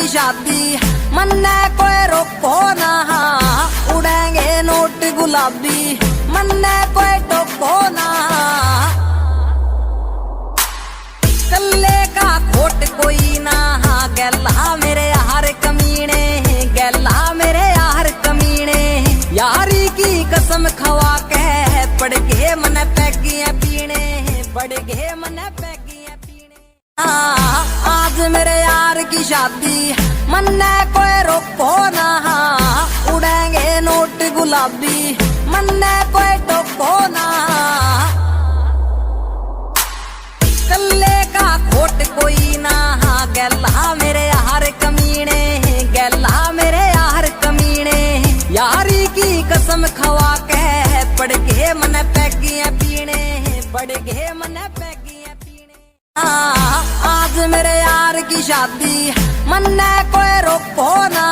शादी मन्ने कोई रोको ना, उड़ेंगे नोट गुलाबी मन्ने कोई टोको ना। कल्ले का खोट कोई ना, गैला मेरे यार कमीने, गैला मेरे यार कमीने। यारी की कसम खवा के पड़ गए मने पैगियां पीने, पड़ गए मने पैगियां पीने। आज मेरे यार की शादी मन्ने कोई रोको ना, उड़ेंगे नोट गुलाबी मन्ने कोई टोको ना। कल्ले का खोट कोई ना, गैला मेरे यार कमीने, गैला मेरे यार कमीने। यारी की कसम खवा के पड़ गए मने पैगियां पीने, पड़ गए मने पैगियां पीने। आज मेरे यार की शादी मन्ने कोई रोको ना,